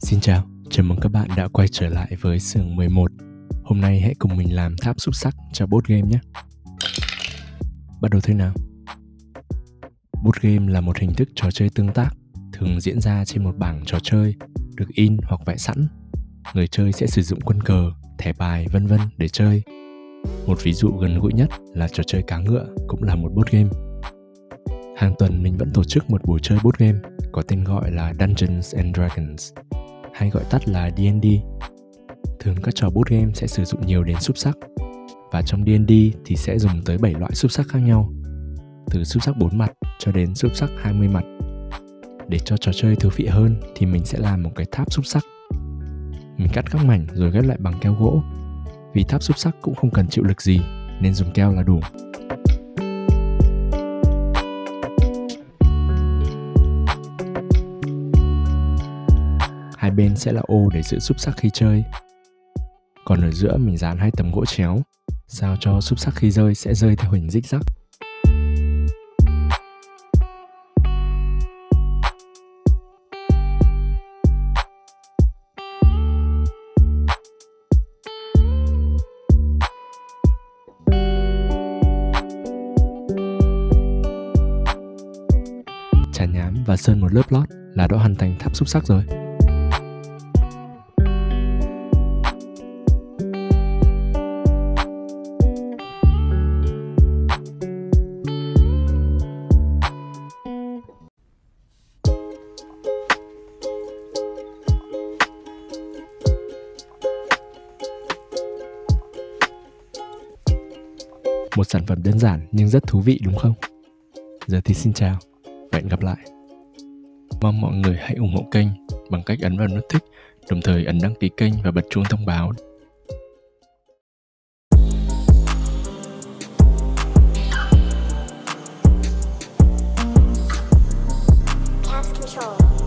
Xin chào, chào mừng các bạn đã quay trở lại với xưởng 11. Hôm nay hãy cùng mình làm tháp xúc xắc cho board game nhé. Bắt đầu thế nào? Board game là một hình thức trò chơi tương tác, thường diễn ra trên một bảng trò chơi, được in hoặc vẽ sẵn. Người chơi sẽ sử dụng quân cờ, thẻ bài vân vân để chơi. Một ví dụ gần gũi nhất là trò chơi cá ngựa cũng là một board game. Hàng tuần mình vẫn tổ chức một buổi chơi board game có tên gọi là Dungeons and Dragons, hay gọi tắt là D&D. Thường các trò board game sẽ sử dụng nhiều đến xúc xắc, và trong D&D thì sẽ dùng tới 7 loại xúc xắc khác nhau, từ xúc xắc 4 mặt cho đến xúc xắc 20 mặt. Để cho trò chơi thú vị hơn thì mình sẽ làm một cái tháp xúc xắc. Mình cắt các mảnh rồi ghép lại bằng keo gỗ. Vì tháp xúc xắc cũng không cần chịu lực gì nên dùng keo là đủ. Hai bên sẽ là ô để giữ xúc xắc khi chơi. Còn ở giữa mình dán 2 tấm gỗ chéo, sao cho xúc xắc khi rơi sẽ rơi theo hình zigzag. Chà nhám và sơn một lớp lót là đã hoàn thành tháp xúc xắc rồi. Một sản phẩm đơn giản nhưng rất thú vị đúng không? Giờ thì xin chào, và hẹn gặp lại. Mong mọi người hãy ủng hộ kênh bằng cách ấn vào nút thích, đồng thời ấn đăng ký kênh và bật chuông thông báo. Cast control.